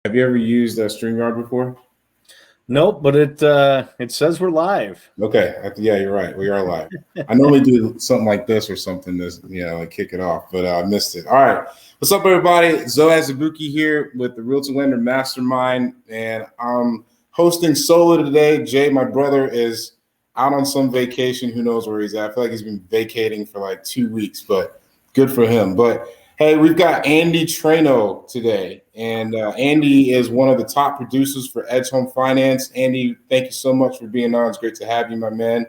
Have you ever used StreamYard before? Nope, but it says we're live. Okay, yeah, you're right. We are live. I normally do something like this or something to like kick it off, but I missed it. All right, what's up, everybody? Zoe Azubuki here with the Realtor Lender Mastermind, and I'm hosting solo today. Jay, my brother, is out on some vacation. Who knows where he's at? I feel like he's been vacating for like 2 weeks, but good for him. But hey, we've got Andy Treno today, and Andy is one of the top producers for Edge Home Finance. Andy, thank you so much for being on. It's great to have you, my man.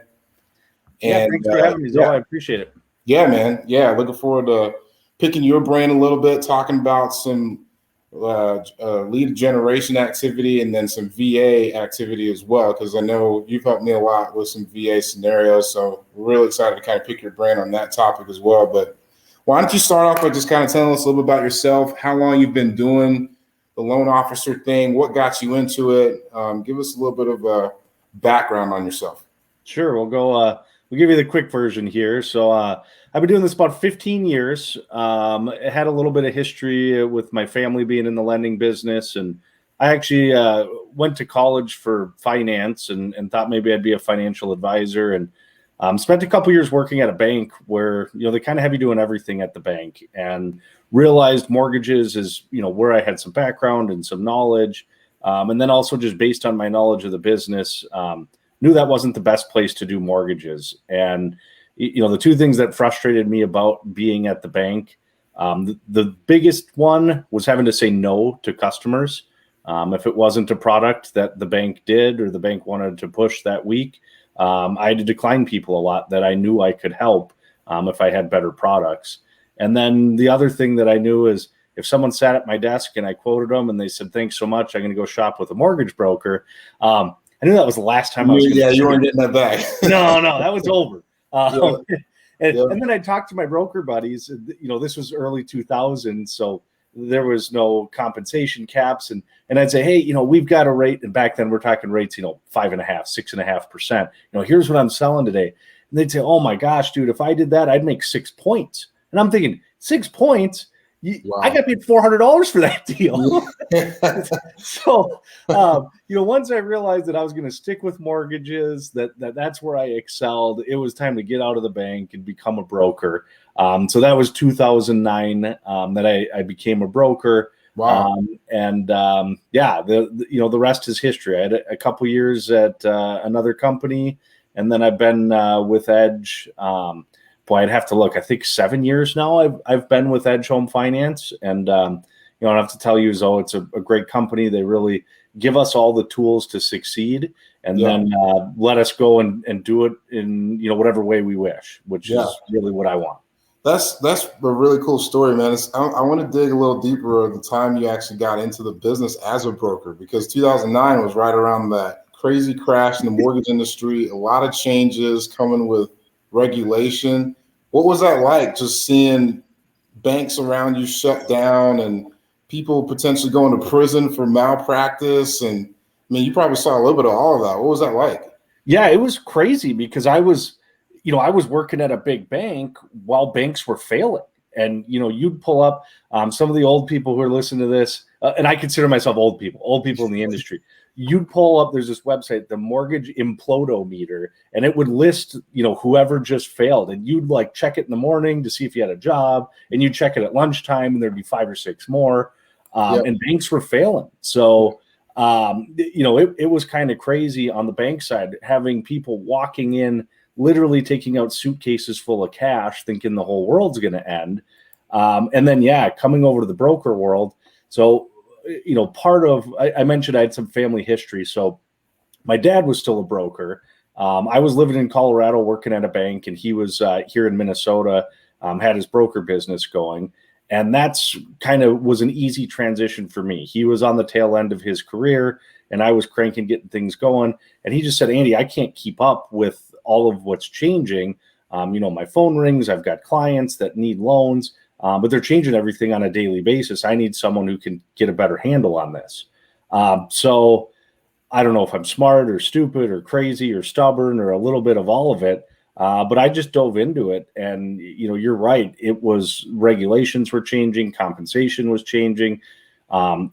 And thanks for having me, Zoe. I appreciate it. Yeah, man. Yeah, looking forward to picking your brain a little bit, talking about some lead generation activity and then some VA activity as well, because I know you've helped me a lot with some VA scenarios. So we're really excited to kind of pick your brain on that topic as well. But why don't you start off by just kind of telling us a little bit about yourself, how long you've been doing the loan officer thing, what got you into it? Give us a little bit of a background on yourself. Sure, we'll give you the quick version here. So I've been doing this about 15 years. I had a little bit of history with my family being in the lending business, and I actually went to college for finance and thought maybe I'd be a financial advisor, and spent a couple years working at a bank where, they kind of have you doing everything at the bank, and realized mortgages is, where I had some background and some knowledge. And then also just based on my knowledge of the business, knew that wasn't the best place to do mortgages. And, the two things that frustrated me about being at the bank, the biggest one was having to say no to customers. If it wasn't a product that the bank did or the bank wanted to push that week, I had to decline people a lot that I knew I could help if I had better products. And then the other thing that I knew is if someone sat at my desk and I quoted them and they said, "Thanks so much, I'm going to go shop with a mortgage broker." I knew that was the last time I was going to. Yeah, you weren't getting that back. No, that was over. And then I talked to my broker buddies. This was early 2000s, so there was no compensation caps, and I'd say, hey, we've got a rate, and back then we're talking rates, 5.5%, 6.5%. Here's what I'm selling today, and they'd say, oh my gosh, dude, if I did that, I'd make 6 points. And I'm thinking, 6 points? Wow. I got paid $400 for that deal. So, once I realized that I was going to stick with mortgages, that's where I excelled, it was time to get out of the bank and become a broker. So that was 2009 that I became a broker. Wow. The rest is history. I had a couple years at another company, and then I've been with Edge. I'd have to look. I think 7 years now I've been with Edge Home Finance, and I don't have to tell you, Zoe, it's a great company. They really give us all the tools to succeed, and then let us go and do it in whatever way we wish, which is really what I want. That's a really cool story, man. I want to dig a little deeper at the time you actually got into the business as a broker, because 2009 was right around that crazy crash in the mortgage industry. A lot of changes coming with regulation. What was that like, just seeing banks around you shut down and people potentially going to prison for malpractice? And I mean, you probably saw a little bit of all of that. What was that like? Yeah, it was crazy because I was working at a big bank while banks were failing. And, you'd pull up some of the old people who are listening to this, and I consider myself old people in the industry. You'd pull up, there's this website, the Mortgage Implodometer, and it would list, whoever just failed. And you'd check it in the morning to see if you had a job, and you'd check it at lunchtime, and there'd be 5 or 6 more. And banks were failing. So, it was kind of crazy on the bank side, having people walking in, literally taking out suitcases full of cash, thinking the whole world's going to end. And then, coming over to the broker world. So, part of, I mentioned I had some family history. So my dad was still a broker. I was living in Colorado working at a bank, and he was here in Minnesota, had his broker business going. And that's kind of was an easy transition for me. He was on the tail end of his career, and I was cranking, getting things going. And he just said, Andy, I can't keep up with all of what's changing. My phone rings. I've got clients that need loans. But they're changing everything on a daily basis. I need someone who can get a better handle on this. So I don't know if I'm smart or stupid or crazy or stubborn or a little bit of all of it, but I just dove into it. And, you're right. It was regulations were changing. Compensation was changing.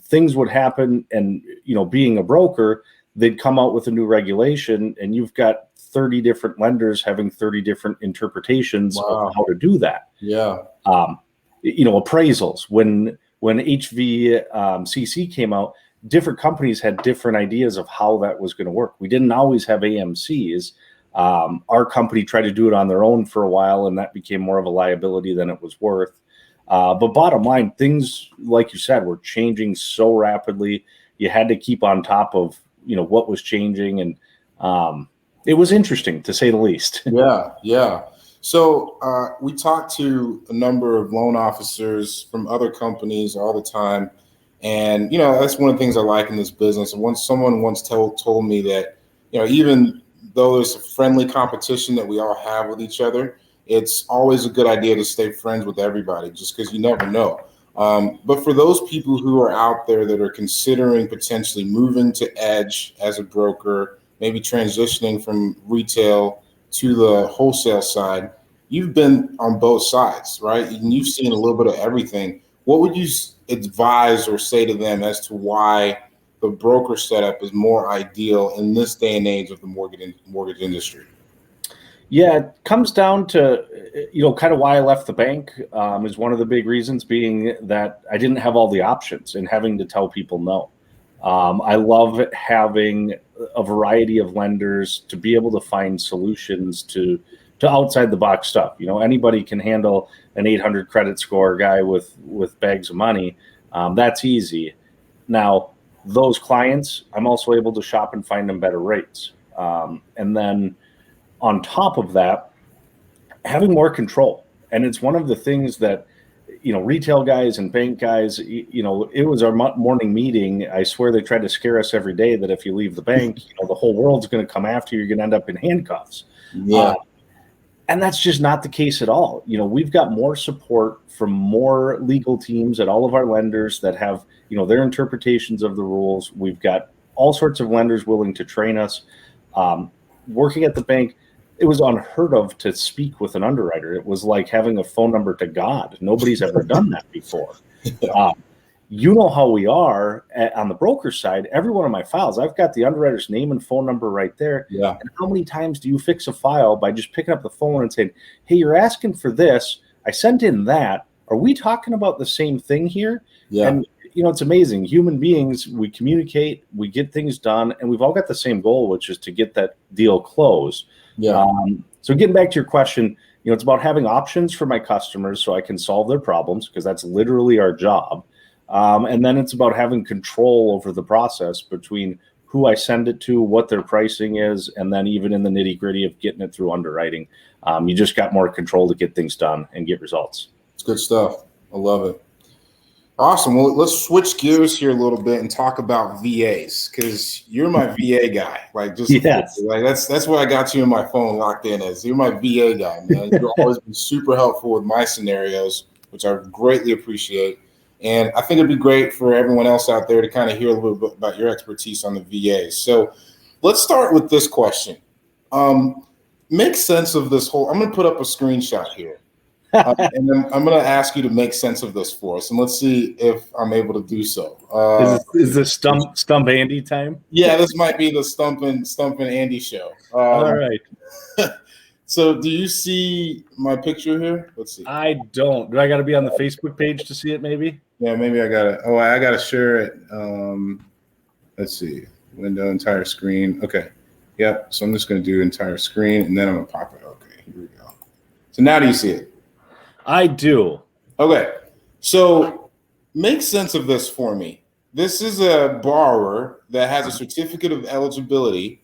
things would happen. And, being a broker, they'd come out with a new regulation, and you've got 30 different lenders having 30 different interpretations of how to do that. Yeah. Appraisals. When HVCC came out, different companies had different ideas of how that was going to work. We didn't always have AMCs. Our company tried to do it on their own for a while, and that became more of a liability than it was worth. But bottom line, things, like you said, were changing so rapidly. You had to keep on top of, what was changing. And it was interesting, to say the least. Yeah. So we talk to a number of loan officers from other companies all the time. And, that's one of the things I like in this business. And someone once told me that, even though there's a friendly competition that we all have with each other, it's always a good idea to stay friends with everybody, just because you never know. But for those people who are out there that are considering potentially moving to Edge as a broker, maybe transitioning from retail to the wholesale side, you've been on both sides, right? And you've seen a little bit of everything. What would you advise or say to them as to why the broker setup is more ideal in this day and age of the mortgage industry? Yeah, it comes down to, kind of why I left the bank is one of the big reasons being that I didn't have all the options and having to tell people no. I love having a variety of lenders to be able to find solutions to outside the box stuff. Anybody can handle an 800 credit score guy with bags of money. That's easy. Now, those clients, I'm also able to shop and find them better rates. And then on top of that, having more control. And it's one of the things that, retail guys and bank guys, it was our morning meeting. I swear they tried to scare us every day that if you leave the bank, the whole world's going to come after you. You're going to end up in handcuffs. Yeah. And that's just not the case at all. We've got more support from more legal teams at all of our lenders that have, their interpretations of the rules. We've got all sorts of lenders willing to train us. Working at the bank, it was unheard of to speak with an underwriter. It was like having a phone number to God. Nobody's ever done that before. How we are on the broker side. Every one of my files, I've got the underwriter's name and phone number right there. Yeah. And how many times do you fix a file by just picking up the phone and saying, hey, you're asking for this. I sent in that. Are we talking about the same thing here? Yeah. And, it's amazing. Human beings, we communicate, we get things done, and we've all got the same goal, which is to get that deal closed. Yeah. So getting back to your question, it's about having options for my customers so I can solve their problems, because that's literally our job. And then it's about having control over the process between who I send it to, what their pricing is, and then even in the nitty gritty of getting it through underwriting. You just got more control to get things done and get results. It's good stuff. I love it. Awesome. Well, let's switch gears here a little bit and talk about VAs, because you're my VA guy. Yes. Like that's where I got you in my phone locked in as. You're my VA guy, man. You've always been super helpful with my scenarios, which I greatly appreciate. And I think it'd be great for everyone else out there to kind of hear a little bit about your expertise on the VAs. So let's start with this question. Make sense of this whole. I'm going to put up a screenshot here. And then I'm going to ask you to make sense of this for us, and let's see if I'm able to do so. Is this stump Andy time? Yeah, this might be the Stump and Andy show. All right. So, do you see my picture here? Let's see. I don't. Do I got to be on the Facebook page to see it? Maybe. Yeah, maybe I got to. Oh, I got to share it. Let's see. Window, entire screen. Okay. Yep. So I'm just going to do entire screen, and then I'm going to pop it. Okay. Here we go. So now do you see it? I do. Okay, so make sense of this for me. This is a borrower that has a certificate of eligibility.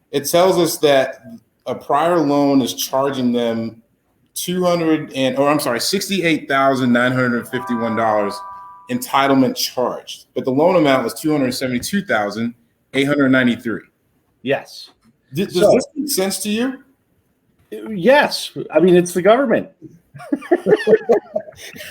It tells us that a prior loan is charging them $68,951 entitlement charged, but the loan amount was $272,893. Yes. Does this make sense to you? Yes. I mean, it's the government.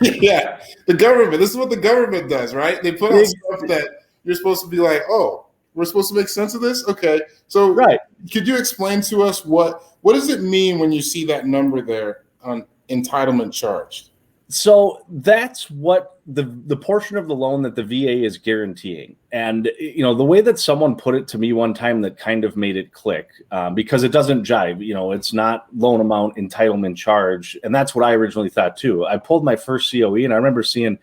Yeah, the government. This is what the government does, right? They put out stuff that you're supposed to be like, oh, we're supposed to make sense of this? Okay. So right. Could you explain to us what does it mean when you see that number there on entitlement charged? So that's what the portion of the loan that the VA is guaranteeing. And, the way that someone put it to me one time that kind of made it click, because it doesn't jive, it's not loan amount, entitlement, charge. And that's what I originally thought too. I pulled my first COE and I remember seeing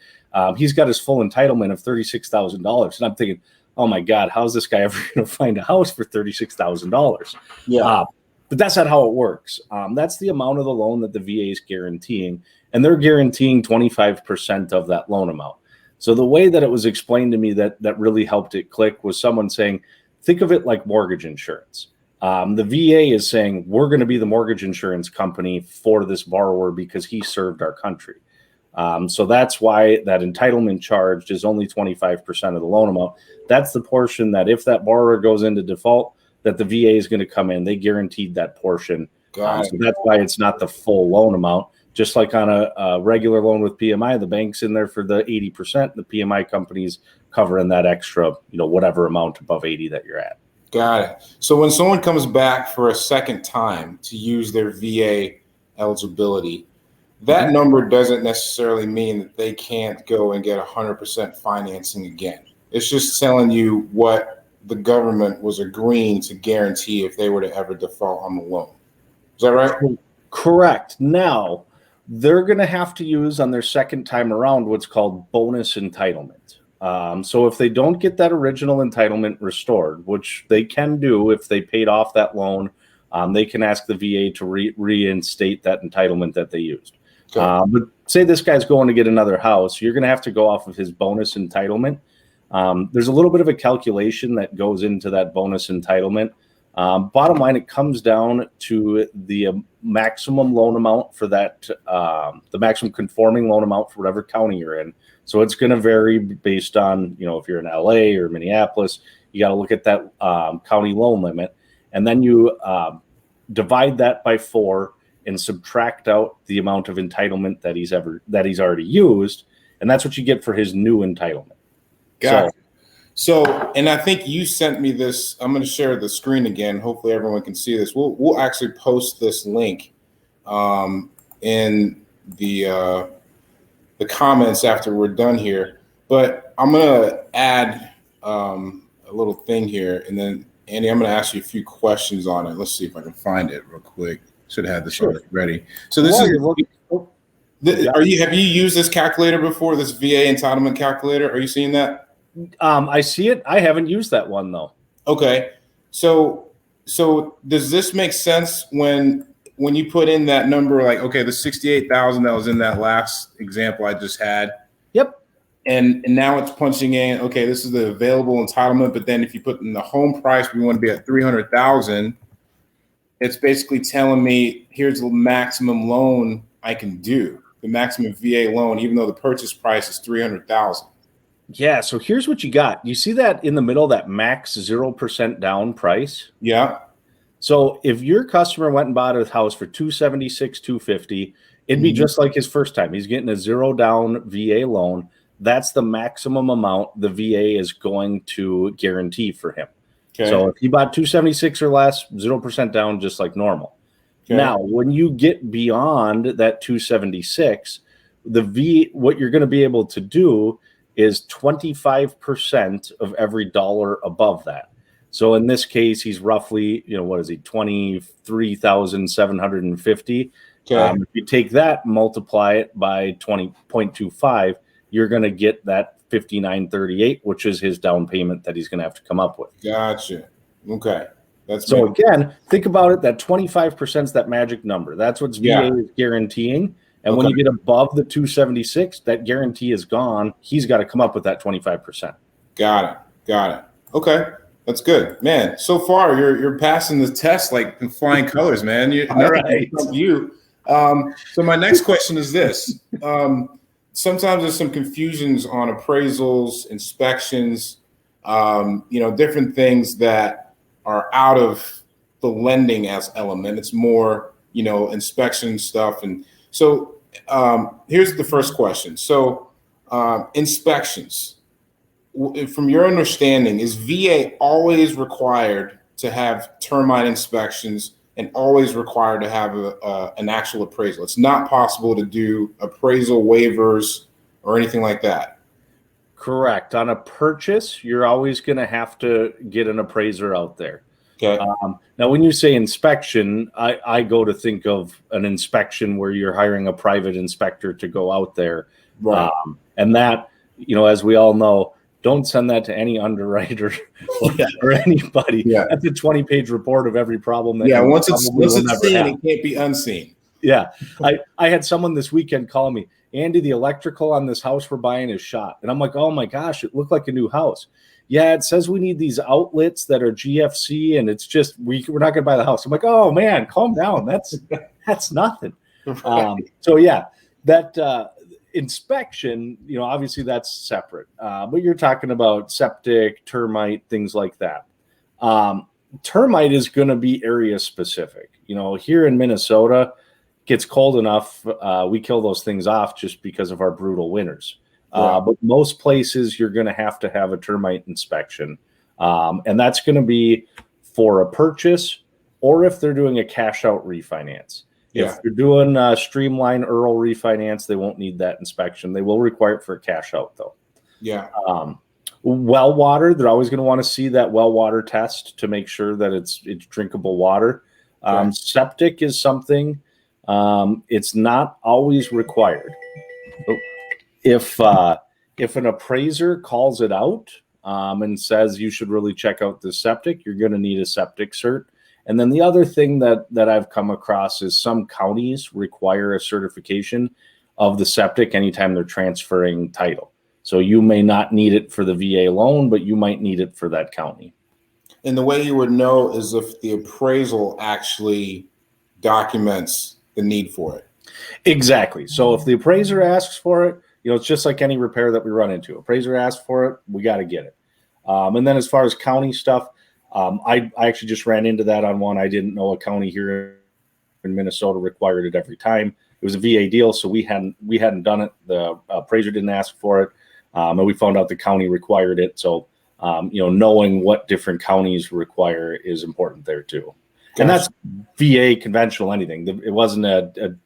he's got his full entitlement of $36,000. And I'm thinking, oh my God, how's this guy ever going to find a house for $36,000? Yeah. But that's not how it works. That's the amount of the loan that the VA is guaranteeing. And they're guaranteeing 25% of that loan amount. So the way that it was explained to me that really helped it click was someone saying, think of it like mortgage insurance. The VA is saying, we're going to be the mortgage insurance company for this borrower because he served our country. So that's why that entitlement charge is only 25% of the loan amount. That's the portion that if that borrower goes into default, that the VA is going to come in. They guaranteed that portion. So that's why it's not the full loan amount. Just like on a regular loan with PMI, the bank's in there for the 80%. The PMI company's covering that extra, whatever amount above 80 that you're at. Got it. So when someone comes back for a second time to use their VA eligibility, that number doesn't necessarily mean that they can't go and get 100% financing again. It's just telling you what the government was agreeing to guarantee if they were to ever default on the loan. Is that right? Correct. Now, they're going to have to use on their second time around what's called bonus entitlement. So if they don't get that original entitlement restored, which they can do if they paid off that loan, they can ask the VA to reinstate that entitlement that they used. Okay. But say this guy's going to get another house, you're going to have to go off of his bonus entitlement. There's a little bit of a calculation that goes into that bonus entitlement. Bottom line, it comes down to the maximum loan amount for that, the maximum conforming loan amount for whatever county you're in. So it's going to vary based on, if you're in LA or Minneapolis, you got to look at that county loan limit. And then you divide that by 4 and subtract out the amount of entitlement that he's already used. And that's what you get for his new entitlement. Got it. So, and I think you sent me this. I'm going to share the screen again. Hopefully everyone can see this. We'll actually post this link in the comments after we're done here. But I'm going to add a little thing here. And then, Andy, I'm going to ask you a few questions on it. Let's see if I can find it real quick. Should have had this already ready. So this have you used this calculator before, this VA entitlement calculator? Are you seeing that? I see it. I haven't used that one though. Okay. So does this make sense when you put in that number, like, okay, the 68,000 that was in that last example I just had? Yep. And now it's punching in, okay, this is the available entitlement, but then if you put in the home price, we want to be at 300,000. It's basically telling me here's the maximum loan I can do, the maximum VA loan, even though the purchase price is 300,000. Yeah. So here's what you got. You see that in the middle, that max 0% down price? Yeah. So if your customer went and bought a house for $276,000, $250,000, it'd be just like his first time. He's getting a 0 down VA loan. That's the maximum amount the VA is going to guarantee for him. Okay. So if he bought $276,000 or less, 0% down, just like normal. Okay. Now, when you get beyond that $276,000, what you're going to be able to do is 25% of every dollar above that. So in this case, he's roughly, what is he, 23,750. Okay. If you take that, multiply it by 20.25, you're going to get that 5938, which is his down payment that he's going to have to come up with. Gotcha. Okay. That's so again, think about it. That 25% is that magic number. That's what VA is guaranteeing. And when you get above the 276, that guarantee is gone. He's got to come up with that 25%. Got it. Okay. That's good, man. So far, you're passing the test like in flying colors, man. All right. So my next question is this. Sometimes there's some confusions on appraisals, inspections, different things that are out of the lending as element. It's more, inspection stuff. And so here's the first question. So inspections, from your understanding, is VA always required to have termite inspections and always required to have an actual appraisal. It's not possible to do appraisal waivers or anything like that. Correct. On a purchase, you're always going to have to get an appraiser out there. Okay. Now, when you say inspection, I go to think of an inspection where you're hiring a private inspector to go out there. Right. And that, as we all know, don't send that to any underwriter or anybody. Yeah. That's a 20-page report of every problem. Once it's seen, it can't be unseen. Yeah. I had someone this weekend call me, Andy, the electrical on this house we're buying is shot. And I'm like, oh my gosh, it looked like a new house. Yeah, it says we need these outlets that are GFC, and it's just we're not going to buy the house. I'm like, oh man, calm down. That's nothing. So yeah, that inspection, obviously that's separate. But you're talking about septic, termite, things like that. Termite is going to be area specific. Here in Minnesota, it gets cold enough. We kill those things off just because of our brutal winters. But most places you're going to have a termite inspection. And that's going to be for a purchase or if they're doing a cash out refinance. If you're doing a streamline EARL refinance, they won't need that inspection. They will require it for a cash out though. Yeah. Well water, they're always going to want to see that well water test to make sure that it's drinkable water. Septic is something, it's not always required. If an appraiser calls it out and says you should really check out the septic, you're going to need a septic cert. And then the other thing that I've come across is some counties require a certification of the septic anytime they're transferring title. So you may not need it for the VA loan, but you might need it for that county. And the way you would know is if the appraisal actually documents the need for it. Exactly. So if the appraiser asks for it, it's just like any repair that we run into. Appraiser asks for it, we got to get it. And then as far as county stuff, I actually just ran into that on one. I didn't know a county here in Minnesota required it every time. It was a VA deal, so we hadn't done it. The appraiser didn't ask for it, and we found out the county required it. So knowing what different counties require is important there too. Gotcha. And that's VA conventional anything. It wasn't a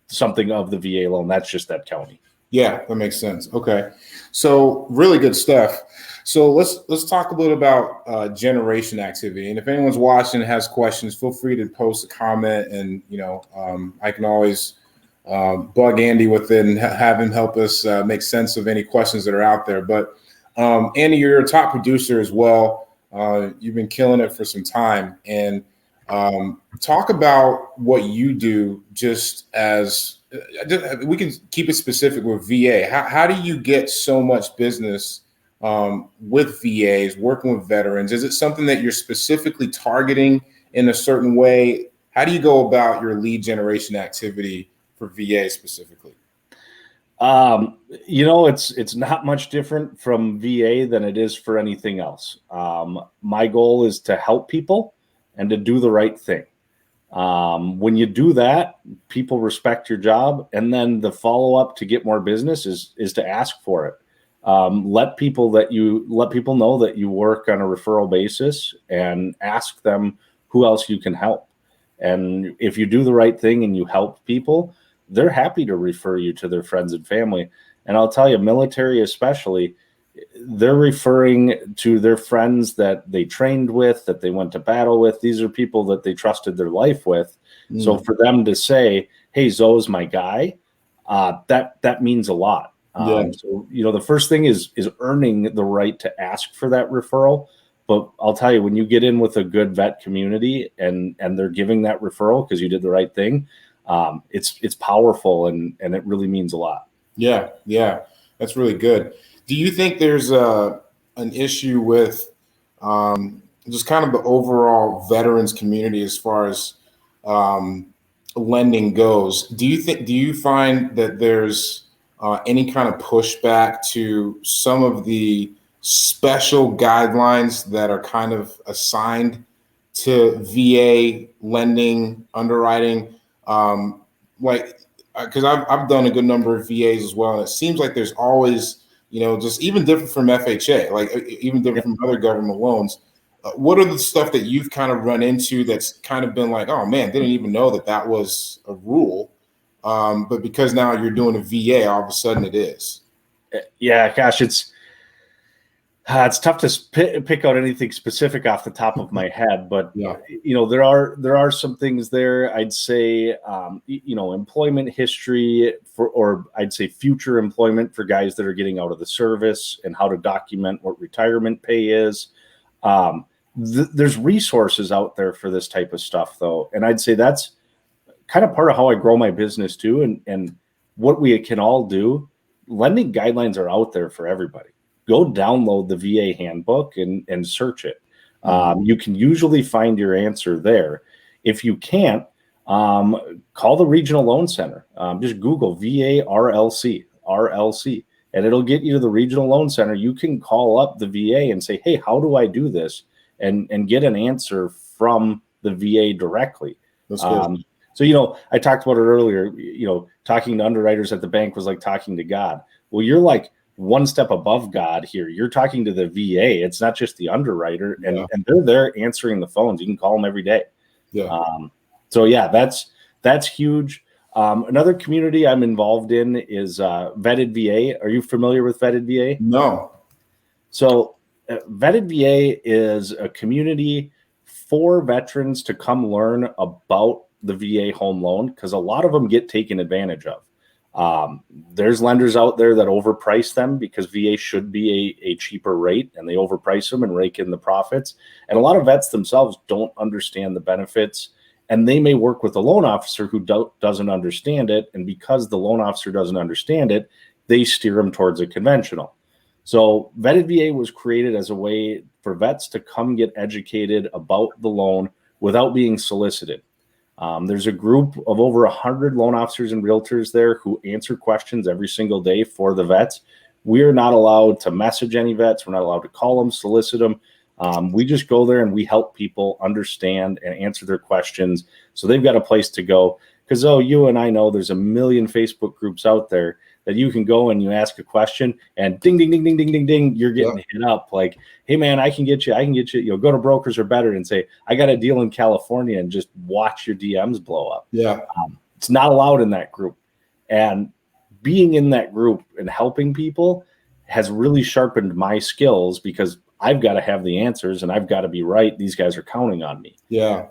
something of the VA loan. That's just that county. Yeah, that makes sense. Okay. So really good stuff. So let's talk a little about generation activity. And if anyone's watching and has questions, feel free to post a comment, and I can always bug Andy with it and have him help us make sense of any questions that are out there. But Andy, you're a top producer as well. You've been killing it for some time, and talk about what you do. Just as we can keep it specific with VA. How do you get so much business with VAs, working with veterans? Is it something that you're specifically targeting in a certain way? How do you go about your lead generation activity for VA specifically? It's not much different from VA than it is for anything else. My goal is to help people and to do the right thing. When you do that, people respect your job, and then the follow-up to get more business is to ask for it. Let people know that you work on a referral basis, and ask them who else you can help. And if you do the right thing and you help people, they're happy to refer you to their friends and family. And I'll tell you, military especially, they're referring to their friends that they trained with, that they went to battle with. These are people that they trusted their life with. Mm. So for them to say, hey, Zoe's my guy, that means a lot. So, the first thing is earning the right to ask for that referral. But I'll tell you, when you get in with a good vet community and they're giving that referral because you did the right thing, it's powerful and it really means a lot. Yeah, that's really good. Do you think there's an issue with just kind of the overall veterans community as far as lending goes? Do you find that there's any kind of pushback to some of the special guidelines that are kind of assigned to VA lending underwriting? Because I've done a good number of VAs as well, and it seems like there's always, just even different from FHA, like even different from other government loans, what are the stuff that you've kind of run into that's kind of been like, oh man, didn't even know that was a rule, but because now you're doing a VA, all of a sudden it is. Yeah, gosh, it's tough to pick out anything specific off the top of my head, but Yeah. there are some things there. I'd say, employment history or I'd say future employment for guys that are getting out of the service and how to document what retirement pay is. There's resources out there for this type of stuff, though, and I'd say that's kind of part of how I grow my business too, and what we can all do. Lending guidelines are out there for everybody. Go download the VA handbook and search it. You can usually find your answer there. If you can't, call the regional loan center. Just Google VA RLC, and it'll get you to the regional loan center. You can call up the VA and say, hey, how do I do this? And get an answer from the VA directly. That's good. So, I talked about it earlier, talking to underwriters at the bank was like talking to God. Well, you're like one step above God here. You're talking to the VA. It's not just the underwriter, and they're there answering the phones. You can call them every day. Yeah. That's huge. Another community I'm involved in is Vetted VA. Are you familiar with Vetted VA? No. So Vetted VA is a community for veterans to come learn about the VA home loan, because a lot of them get taken advantage of. There's lenders out there that overprice them because VA should be a cheaper rate, and they overprice them and rake in the profits. And a lot of vets themselves don't understand the benefits, and they may work with a loan officer who doesn't understand it. And because the loan officer doesn't understand it, they steer them towards a conventional. So Vetted VA was created as a way for vets to come get educated about the loan without being solicited. There's a group of over 100 loan officers and realtors there who answer questions every single day for the vets. We are not allowed to message any vets. We're not allowed to call them, solicit them. We just go there and we help people understand and answer their questions, so they've got a place to go. Because you and I know there's a million Facebook groups out there that you can go and you ask a question and ding, ding, ding, ding, ding, ding, ding, you're getting hit up like, hey man, I can get you, go to Brokers Are Better and say, I got a deal in California, and just watch your DMs blow up. Yeah. It's not allowed in that group. And being in that group and helping people has really sharpened my skills, because I've got to have the answers and I've got to be right. These guys are counting on me. Yeah.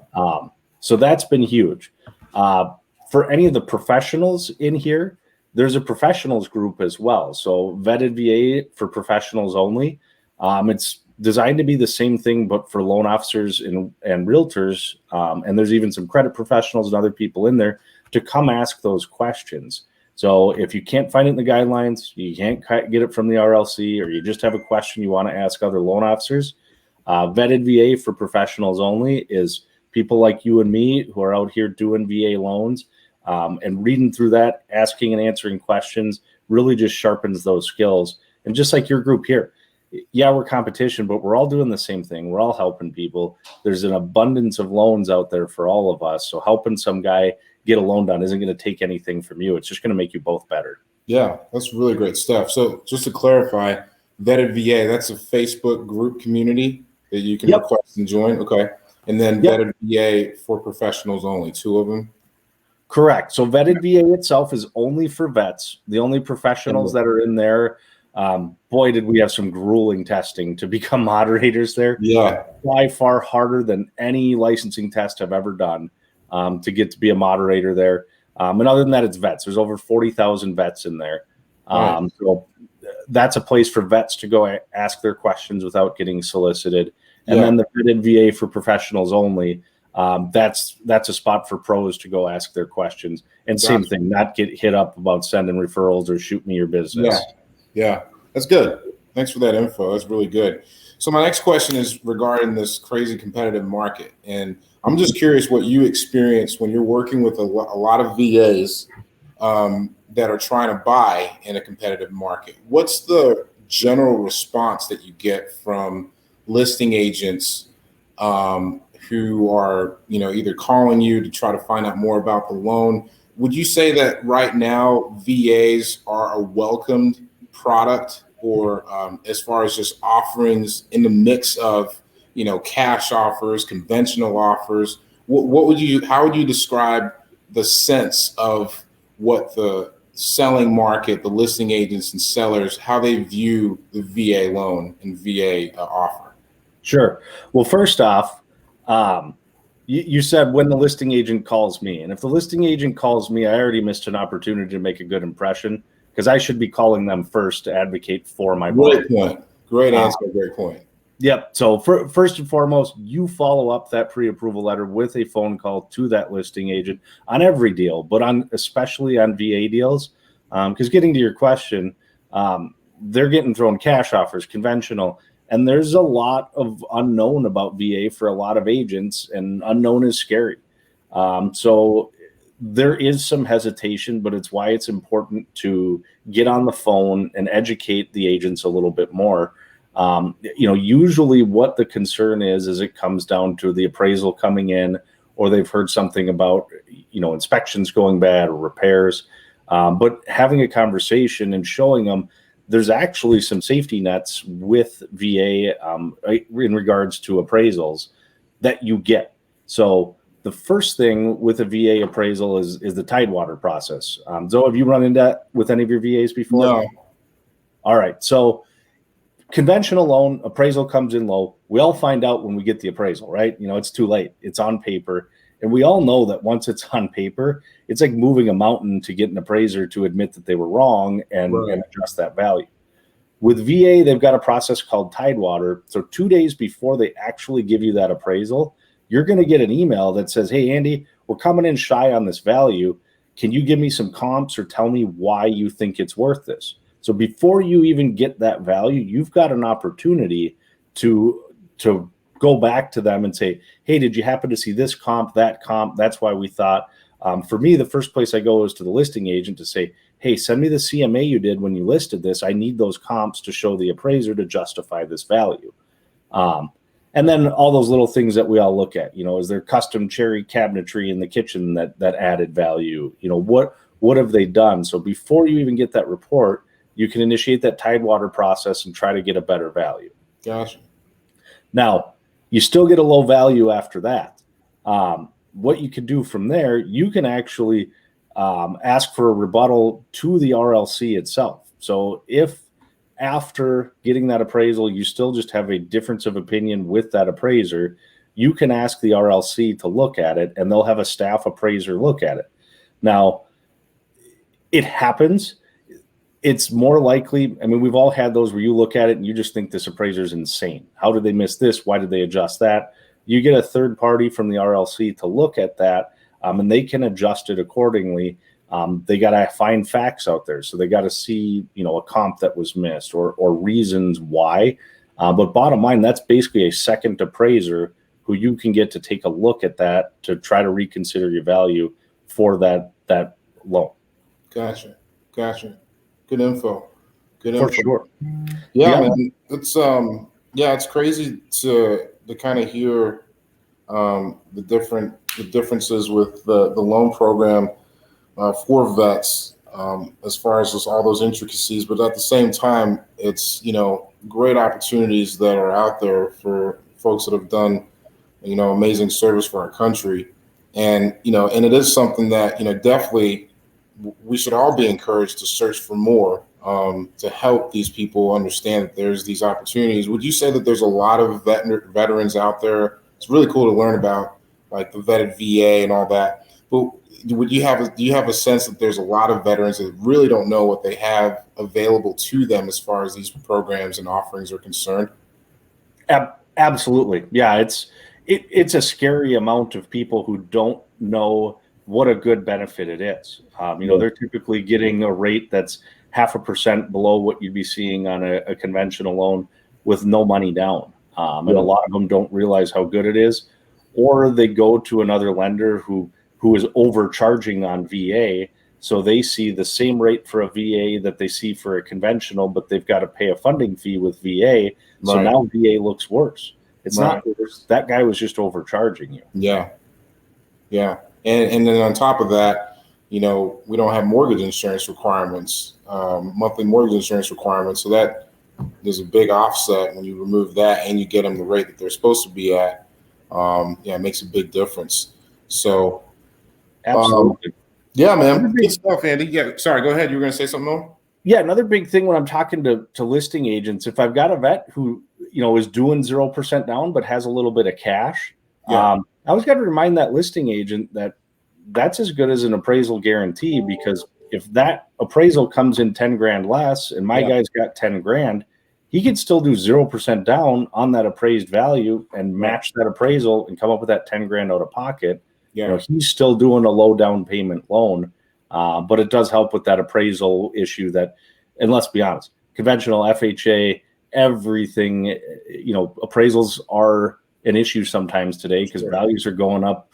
So that's been huge. For any of the professionals in here, there's a professionals group as well. So Vetted VA for professionals only. It's designed to be the same thing, but for loan officers and realtors. And there's even some credit professionals and other people in there to come ask those questions. So if you can't find it in the guidelines, you can't get it from the RLC, or you just have a question you want to ask other loan officers, Vetted VA for professionals only is people like you and me who are out here doing VA loans. And reading through that, asking and answering questions really just sharpens those skills. And just like your group here, yeah, we're competition, but we're all doing the same thing. We're all helping people. There's an abundance of loans out there for all of us. So helping some guy get a loan done isn't going to take anything from you. It's just going to make you both better. Yeah, that's really great stuff. So just to clarify, Vetted VA, that's a Facebook group community that you can request and join. Okay. And then Vetted VA for professionals only, two of them. Correct. So Vetted VA itself is only for vets. The only professionals that are in there, boy, did we have some grueling testing to become moderators there. Yeah. By far harder than any licensing test I've ever done to get to be a moderator there. And other than that, it's vets. There's over 40,000 vets in there. So that's a place for vets to go ask their questions without getting solicited. And then the Vetted VA for professionals only. That's a spot for pros to go ask their questions. And same thing, not get hit up about sending referrals or shoot me your business. Yeah, that's good. Thanks for that info. That's really good. So my next question is regarding this crazy competitive market. And I'm just curious what you experience when you're working with a lot of VAs that are trying to buy in a competitive market. What's the general response that you get from listing agents who are, either calling you to try to find out more about the loan? Would you say that right now VAs are a welcomed product, or as far as just offerings in the mix of cash offers, conventional offers. How would you describe the sense of what the selling market, the listing agents and sellers, how they view the VA loan and VA offer? Sure. Well, first off, you said when the listing agent calls me, and if the listing agent calls me, I already missed an opportunity to make a good impression, because I should be calling them first to advocate for my Great point. Great answer. Great point. Yep. So first and foremost, you follow up that pre-approval letter with a phone call to that listing agent on every deal, but especially on VA deals, because getting to your question, they're getting thrown cash offers, conventional, and there's a lot of unknown about VA for a lot of agents, and unknown is scary. So there is some hesitation, but it's why it's important to get on the phone and educate the agents a little bit more. Usually what the concern is it comes down to the appraisal coming in, or they've heard something about, inspections going bad or repairs. But having a conversation and showing them there's actually some safety nets with VA in regards to appraisals that you get. So the first thing with a VA appraisal is the Tidewater process. Zoe, have you run into that with any of your VAs before? No. All right. So conventional loan appraisal comes in low. We all find out when we get the appraisal, right? It's too late. It's on paper. And we all know that once it's on paper, it's like moving a mountain to get an appraiser to admit that they were wrong and adjust that value. With VA, they've got a process called Tidewater. So 2 days before they actually give you that appraisal, you're going to get an email that says, hey, Andy, we're coming in shy on this value. Can you give me some comps or tell me why you think it's worth this? So before you even get that value, you've got an opportunity to go back to them and say, hey, did you happen to see this comp, that comp? That's why we thought. For me, the first place I go is to the listing agent to say, hey, send me the CMA you did when you listed this. I need those comps to show the appraiser to justify this value. And then all those little things that we all look at, is there custom cherry cabinetry in the kitchen that added value? What have they done? So before you even get that report, you can initiate that Tidewater process and try to get a better value. Gotcha. Now, you still get a low value after that. What you can do from there, you can actually ask for a rebuttal to the RLC itself. So if after getting that appraisal, you still just have a difference of opinion with that appraiser, you can ask the RLC to look at it, and they'll have a staff appraiser look at it. Now, it happens. It's more likely, we've all had those where you look at it and you just think this appraiser is insane. How did they miss this? Why did they adjust that? You get a third party from the RLC to look at that, and they can adjust it accordingly. They got to find facts out there. So they got to see, a comp that was missed or reasons why. But bottom line, that's basically a second appraiser who you can get to take a look at that to try to reconsider your value for that loan. Gotcha. Good info. For sure. Yeah, man. It's crazy to kind of hear the differences with the loan program for vets as far as just all those intricacies. But at the same time, it's great opportunities that are out there for folks that have done amazing service for our country, and and it is something that definitely we should all be encouraged to search for more to help these people understand that there's these opportunities. Would you say that there's a lot of veterans out there? It's really cool to learn about, like the vetted VA and all that. But do you have a sense that there's a lot of veterans that really don't know what they have available to them as far as these programs and offerings are concerned? Absolutely. Yeah, it's a scary amount of people who don't know what a good benefit it is. They're typically getting a rate that's 0.5% below what you'd be seeing on a conventional loan with no money down. And a lot of them don't realize how good it is, or they go to another lender who is overcharging on VA. So they see the same rate for a VA that they see for a conventional, but they've got to pay a funding fee with VA. So now VA looks worse. It's not worse. That guy was just overcharging you. Yeah. And then on top of that, we don't have mortgage insurance requirements, monthly mortgage insurance requirements. So that there's a big offset when you remove that and you get them the rate that they're supposed to be at. Yeah, it makes a big difference. So, Absolutely. Yeah, man, good stuff, Andy. Yeah, sorry, go ahead. You were going to say something more? Yeah, another big thing when I'm talking to listing agents, if I've got a vet who, is doing 0% down but has a little bit of cash, I always got to remind that listing agent that that's as good as an appraisal guarantee, because if that appraisal comes in 10 grand less and my guy's got 10 grand, he could still do 0% down on that appraised value and match that appraisal and come up with that 10 grand out of pocket. He's still doing a low down payment loan. But it does help with that appraisal issue and let's be honest, conventional FHA, everything, appraisals are an issue sometimes today because values are going up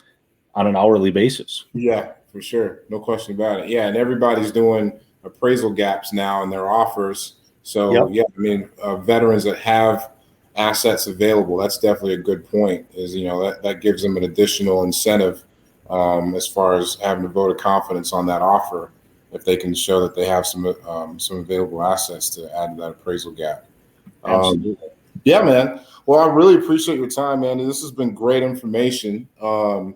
on an hourly basis. Yeah, for sure. No question about it. Yeah. And everybody's doing appraisal gaps now in their offers. So I mean, veterans that have assets available, that's definitely a good point, is, that gives them an additional incentive as far as having a vote of confidence on that offer, if they can show that they have some available assets to add to that appraisal gap. Absolutely. Yeah, man. Well, I really appreciate your time, man. This has been great information. To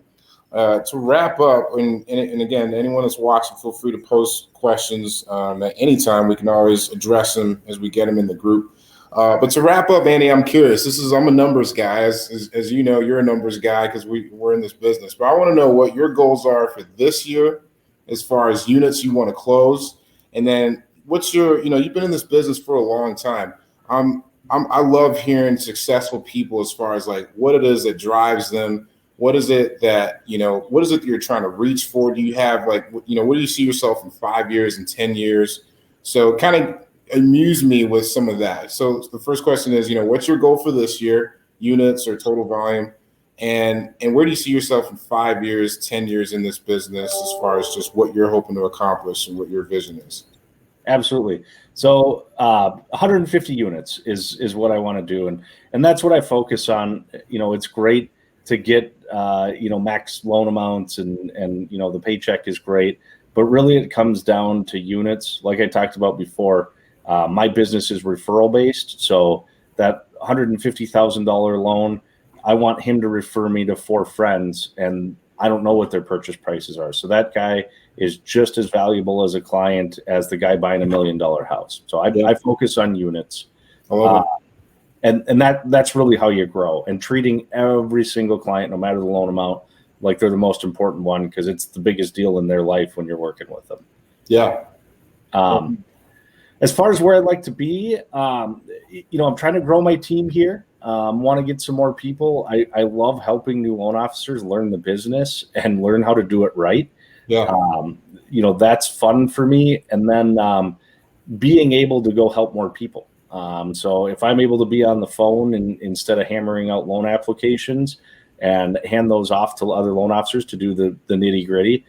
wrap up, and again, anyone that's watching, feel free to post questions at any time. We can always address them as we get them in the group. But to wrap up, Andy, I'm curious. I'm a numbers guy. As you know, you're a numbers guy because we're in this business. But I want to know what your goals are for this year as far as units you want to close. And then what's your, you've been in this business for a long time. I love hearing successful people as far as like what it is that drives them. What is it that, what is it that you're trying to reach for? Do you have like, what do you see yourself in 5 years and 10 years? So kind of amuse me with some of that. So the first question is, what's your goal for this year, units or total volume? And where do you see yourself in 5 years, 10 years in this business as far as just what you're hoping to accomplish and what your vision is? Absolutely. So 150 units is what I want to do. And that's what I focus on. It's great to get, max loan amounts and the paycheck is great, but really it comes down to units. Like I talked about before, my business is referral based. So that $150,000 loan, I want him to refer me to 4 friends, and I don't know what their purchase prices are. So that guy is just as valuable as a client as the guy buying $1 million house. So I focus on units. I love it. And that's really how you grow, and treating every single client, no matter the loan amount, like they're the most important one, because it's the biggest deal in their life when you're working with them. Yeah. As far as where I'd like to be, I'm trying to grow my team here. Want to get some more people. I love helping new loan officers learn the business and learn how to do it right. Yeah. That's fun for me. And then being able to go help more people. So if I'm able to be on the phone and instead of hammering out loan applications and hand those off to other loan officers to do the nitty gritty,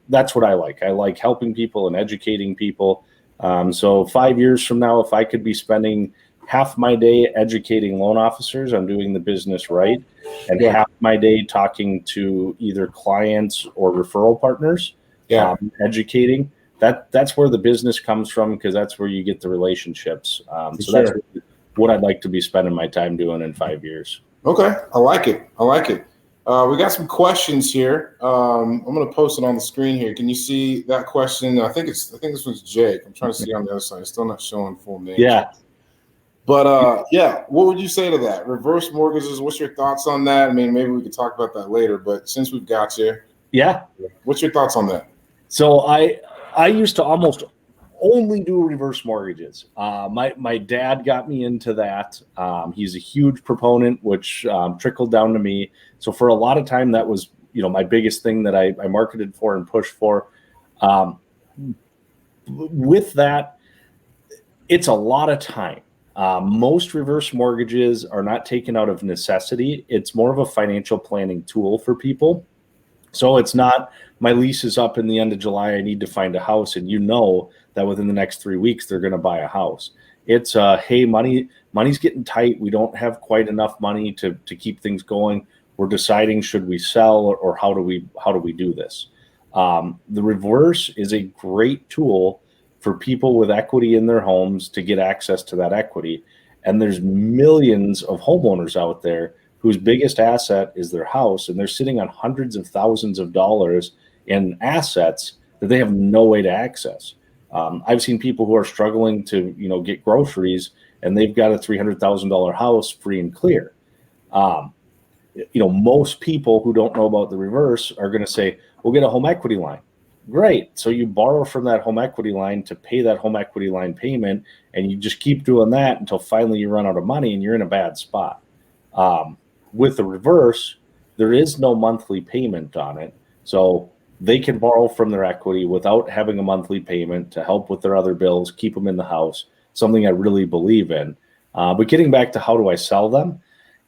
that's what I like. I like helping people and educating people. So 5 years from now, if I could be spending half my day educating loan officers on doing the business right, and half my day talking to either clients or referral partners, educating, that's where the business comes from, because that's where you get the relationships. That's what I'd like to be spending my time doing in 5 years. Okay. I like it. We got some questions here. I'm going to post it on the screen here. Can you see that question? I think this one's Jake. I'm trying to see on the other side. It's still not showing full name. Yeah. But what would you say to that? Reverse mortgages, what's your thoughts on that? I mean, maybe we could talk about that later, but since we've got you, what's your thoughts on that? So I used to almost only do reverse mortgages. My dad got me into that. He's a huge proponent, which trickled down to me. So for a lot of time, that was, my biggest thing that I marketed for and pushed for. With that, it's a lot of time. Most reverse mortgages are not taken out of necessity. It's more of a financial planning tool for people. So it's not, my lease is up in the end of July, I need to find a house, and that within the next 3 weeks they're going to buy a house. It's hey, money's getting tight. We don't have quite enough money to keep things going. We're deciding, should we sell, or how do we do this? The reverse is a great tool for people with equity in their homes to get access to that equity. And there's millions of homeowners out there whose biggest asset is their house, and they're sitting on hundreds of thousands of dollars in assets that they have no way to access. I've seen people who are struggling to, get groceries, and they've got a $300,000 house free and clear. Most people who don't know about the reverse are going to say, we'll get a home equity line. Great. So you borrow from that home equity line to pay that home equity line payment, and you just keep doing that until finally you run out of money and you're in a bad spot. With the reverse, there is no monthly payment on it. So they can borrow from their equity without having a monthly payment to help with their other bills, keep them in the house, something I really believe in. But getting back to how do I sell them,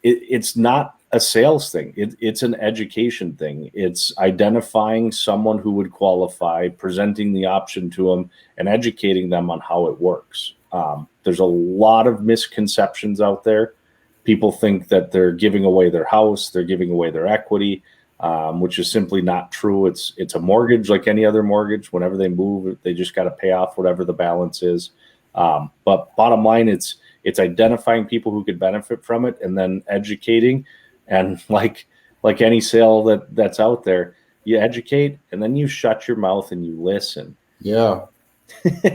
it's not a sales thing. It's an education thing. It's identifying someone who would qualify, presenting the option to them, and educating them on how it works. There's a lot of misconceptions out there. People think that they're giving away their house, they're giving away their equity, which is simply not true. It's a mortgage like any other mortgage. Whenever they move, they just got to pay off whatever the balance is. But bottom line, it's identifying people who could benefit from it and then educating. And like any sale that's out there, you educate and then you shut your mouth and you listen. Yeah.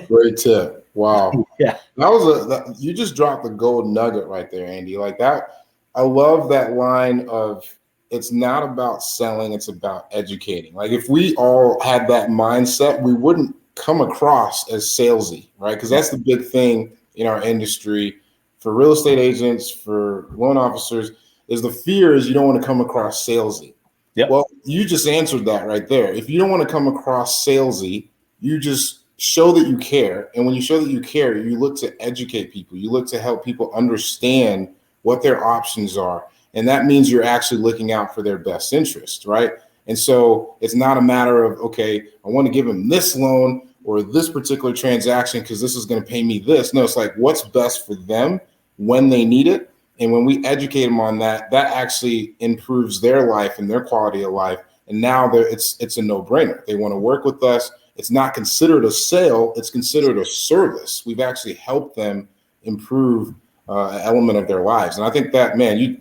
Great tip. Wow. Yeah. You just dropped the gold nugget right there, Andy. Like that. I love that line of, it's not about selling, it's about educating. Like if we all had that mindset, we wouldn't come across as salesy, right? Because that's the big thing in our industry for real estate agents, for loan officers, is the fear is you don't want to come across salesy. Yep. Well, you just answered that right there. If you don't want to come across salesy, you just show that you care. And when you show that you care, you look to educate people. You look to help people understand what their options are. And that means you're actually looking out for their best interest, right? And so it's not a matter of, okay, I want to give them this loan or this particular transaction because this is going to pay me this. No, it's like what's best for them when they need it. And when we educate them on that, that actually improves their life and their quality of life. And now it's a no-brainer. They want to work with us. It's not considered a sale. It's considered a service. We've actually helped them improve an element of their lives. And I think that, man, you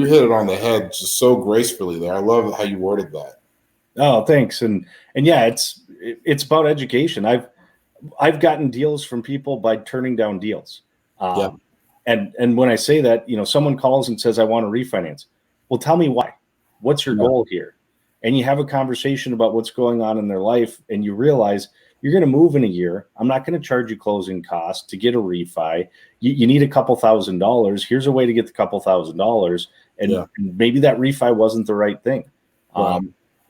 hit it on the head just so gracefully there. I love how you worded that. Oh, thanks. And yeah, it's about education. I've gotten deals from people by turning down deals. Yeah. And when I say that, someone calls and says, I want to refinance. Well, tell me why. What's your goal here? And you have a conversation about what's going on in their life, and you realize you're going to move in a year. I'm not going to charge you closing costs to get a refi. You need a couple $1,000s. Here's a way to get the couple $1,000s. And maybe that refi wasn't the right thing. Right.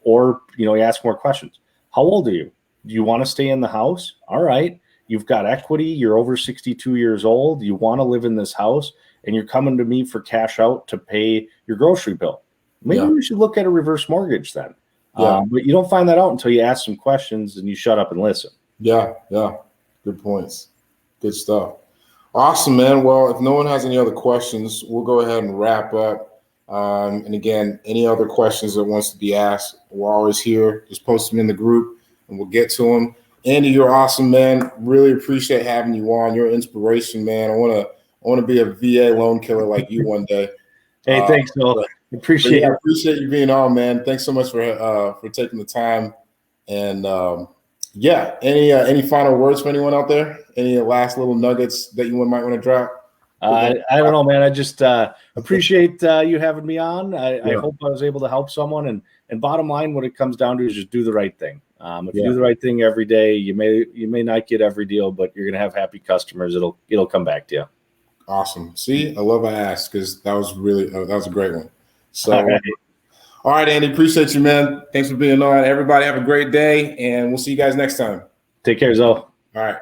Or, you ask more questions. How old are you? Do you want to stay in the house? All right. You've got equity. You're over 62 years old. You want to live in this house, and you're coming to me for cash out to pay your grocery bill. Maybe we should look at a reverse mortgage then. But you don't find that out until you ask some questions and you shut up and listen. Yeah. Good points. Good stuff. Awesome, man. Well, if no one has any other questions, we'll go ahead and wrap up. And again, any other questions that wants to be asked, we're always here. Just post them in the group and we'll get to them. Andy, you're awesome, man. Really appreciate having you on. You're an inspiration, man. I want to be a VA loan killer like you one day. Hey, thanks, Phil. Appreciate it. I appreciate you being on, man. Thanks so much for taking the time. And any final words for anyone out there? Any last little nuggets that you might want to drop? I don't know, man. I just appreciate you having me on. I hope I was able to help someone. And bottom line, what it comes down to is just do the right thing. If you do the right thing every day, you may not get every deal, but you're gonna have happy customers. It'll come back to you. Awesome. See, I love I asked because that was a great one. So, all right, Andy, appreciate you, man. Thanks for being on. Everybody have a great day, and we'll see you guys next time. Take care, Zoe. All right.